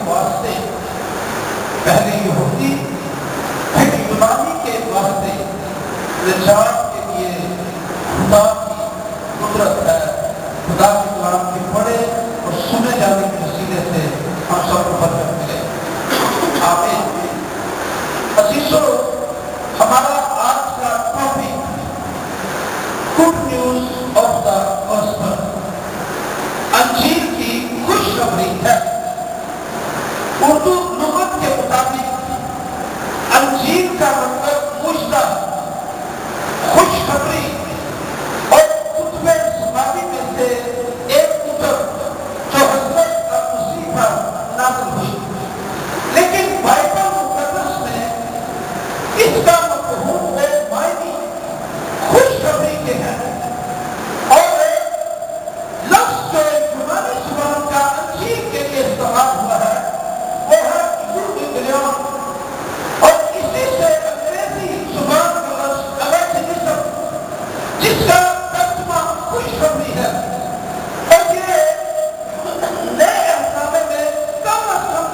واسطے، پہلے یہودی پھر یونانی کے واسطے نجات کے لیے خدا کی قدرت ہے۔ خدا کے کلام کے پڑھے اور سنے جانے کے وسیلے سے ہم سب کو برکت ملے، آمین۔ عزیزو، ہمارا آج کا topic good news of the gospel, انجیل کی خوشخبری ہے۔ اردو لغت کے مطابق انجیل کا مطلب مجدہ، خوشخبری، اور کتب سماوی میں سے ایک کتب جو حضرت مسیح پر نازل ہوئی، لیکن بائبل مقدس میں اس کا مفہوم معنی خوشخبری کے ہیں، اور لفظ جو یونانی زبان کا انجیل کے لیے استعمال ہوا ہے وہ ہے ایونگیلیون، اور اسی سے انگریزی زبان کا لفظ ایونجلزم، جس کا ترجمہ خوشخبری ہے، اور یہ نئے احکامے میں کم از کم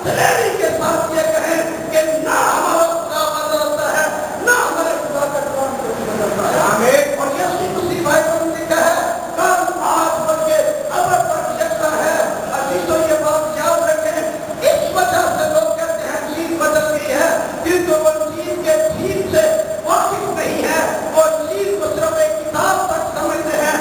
دلیری کے ساتھ یہ کہیں کہ نہ ہمارا خدا بدلتا ہے نہ ہمارے خدا کا کلام کبھی بدلتا ہے اور یسوع مسیح بائبل میں لکھا ہے کل آج بن کے ابد تک یکساں ہے عزیزوں یہ بات یاد رکھیں اس وجہ سے لوگ کہتے ہیں چیز بدل گئی ہے کیونکہ وہ چیز کے ٹھیک سے واقف نہیں ہے وہ چیز کو صرف ایک کتاب تک سمجھتے ہیں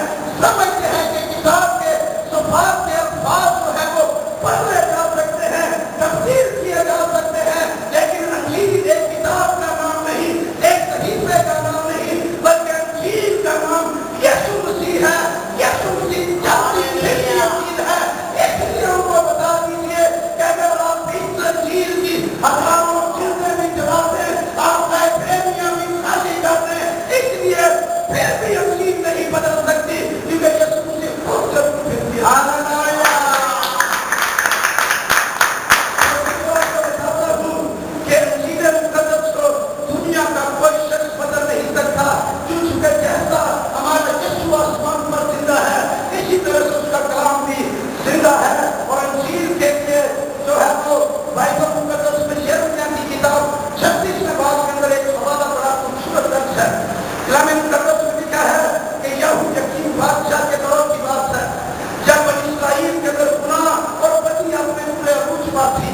کہ کتاب کے صفحات کے الفاظ جو ہے وہ پڑھے جا سکتے ہیں تفسیر کیے جا سکتے ہیں لیکن انجیل ایک کتاب کا نام نہیں ایک صحیفے کا نام نہیں بلکہ انجیل کا نام یسوع مسیح ہے یسوع مسیح جاتی پھرتی انجیل ہے اس لیے ہم کو بتا دیجیے کہ اگر آپ اس انجیل کی ہزاروں جلدیں بھی جلا دیں آپ لائبریریاں بھی خالی کر دیں اس لیے پھر بھی انجیل نہیں بدل سکتی کیونکہ یسوع مسیح خود چلتی پھرتی ہاللویا کہ انجیل مقدس کو دنیا کا کوئی شخص بدل نہیں سکتا کیونکہ جیسا ہمارا یسوع آسمان پر زندہ ہے اسی طرح سے اس کا کلام بھی زندہ ہے اور انجیل کے لیے جو ہے وہ بائبل مقدس میں یرمیہ کی کتاب 36 باب کے اندر ایک حوالہ بڑا خوبصورت درج ہے کلام مقدس میں لکھا ہے کہ یہویاکین بادشاہ کے دور کی بات ہے جب بنی اسرائیل کے اندر گناہ اور بدی اپنے پورے عروج پر تھی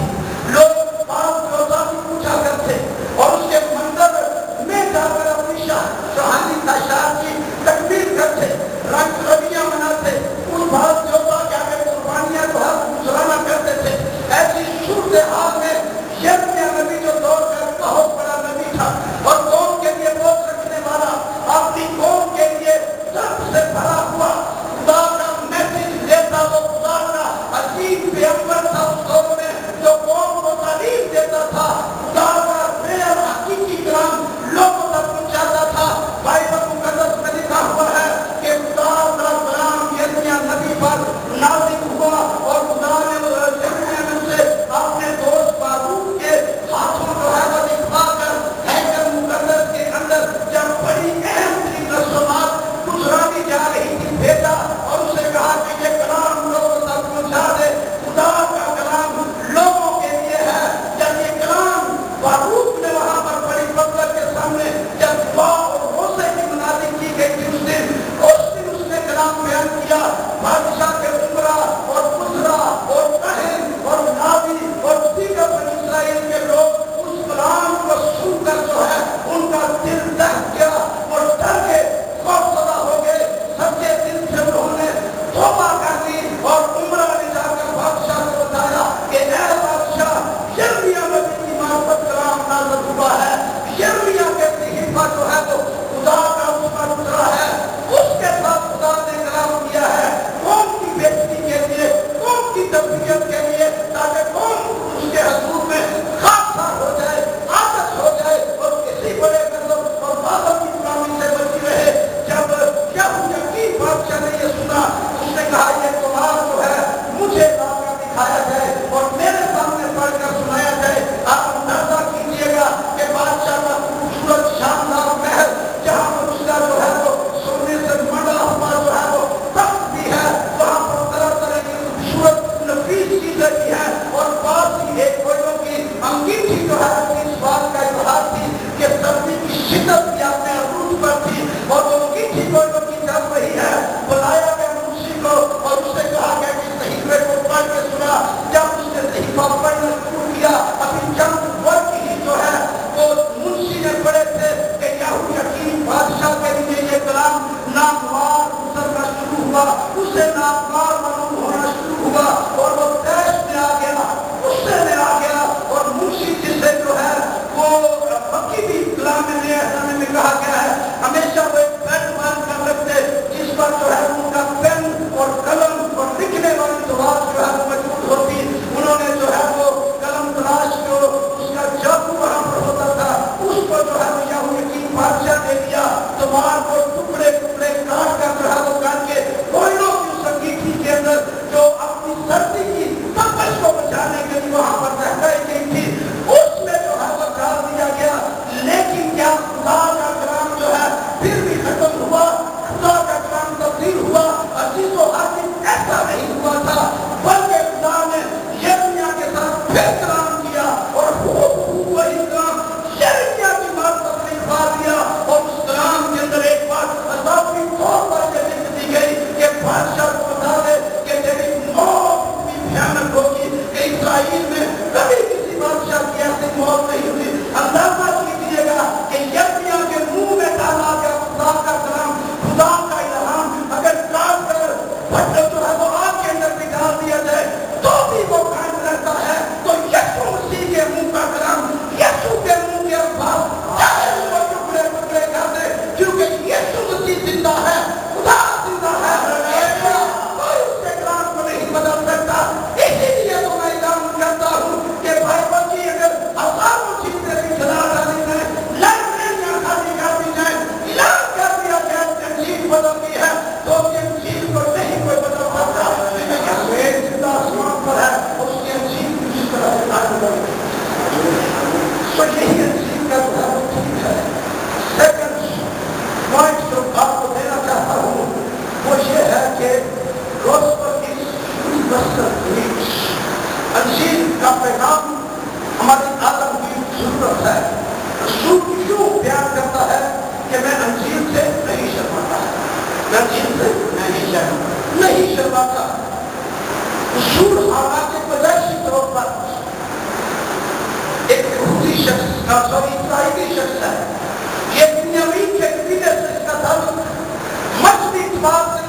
لوگ باپ جوزا بھی پوچھا کرتے اور اس کے مندر میں جا کر اپنی شاہانی تاشار کی تکبیر کرتے رنگ رویاں مناتے ان بھاگ جوزا کے آگے قربانیاں کو ہاتھ گزرانا کرتے تھے ایسی صورتحال میں یرمیہ نبی جو دور کا بہت بڑا نبی تھا اور قوم کے لیے بوجھ رکھنے والا اپنی قوم کے لیے درد سے بھرا ہوا خدا کا میسج دیتا وہ خدا کا عظیم پیغمبر تھا اس دور میں جو قوم کو تعلیم دیتا تھا خدا کا ریل حقیقی کلام لوگوں تک پہنچاتا تھا بائبل مقدس میں لکھا ہوا ہے کہ خدا کا کلام یرمیہ نبی پر نازل ہوا اور خدا نے یرمیہ سے اپنے دوست اسرائیل میں کبھی کسی بادشاہ کی ایسی موت نہیں ہوئی. اندازہ کیجیے گا کہ یرمیا کے منہ میں ڈالا گیا خدا کا کلام، خدا کا الہام اگر کاٹ کر پتھر جو ہے وہ آگ کے اندر بھی ڈال دیا جائے تو بھی وہ قائم رہتا ہے. تو یسوع مسیح کے منہ کا کلام، یسوع کے منہ کے الفاظ چاہے وہ ٹکڑے ٹکڑے کر دے، کیونکہ یسوع مسیح زندہ ہے، خدا زندہ ہے، کوئی اس کے کلام کو نہیں بدل سکتا. اسی لیے تو میں اعلان کرتا ہوں کہ بھائی بچی اگر ہزاروں چیزیں بھی چلا ڈالی جائیں، لائبریریاں خالی کر دی جائیں، اعلان کر دیا جائے کہ انجیل بدلتی ہے، تو اس انجیل کو نہیں کوئی بدل سکتا. یسوع زندہ آسمان پر ہے، اس کی انجیل کسی طرح سے نہ بدلے. تو یہی انجیل کا جو ہے وہ ٹھیک ہے. سیکنڈ پوائنٹ جو آپ کو دینا چاہتا ہوں وہ یہ ہے کہ گوسپل از یونیورسل ریچ. انجیل کا پیغام ہماری عالمگیر ضرورت ہے. رسول یوں بیان کرتا ہے کہ میں انجیل سے نہیں شرماتا، میں انجیل سے نہیں شرماتا. رسول حالات پیدائشی طور پر ایک یہودی شخص کا اسرائیلی شخص ہے. یہ بنیامین کے قبیلے سے اس کا تعلق مذہبی اعتبار سے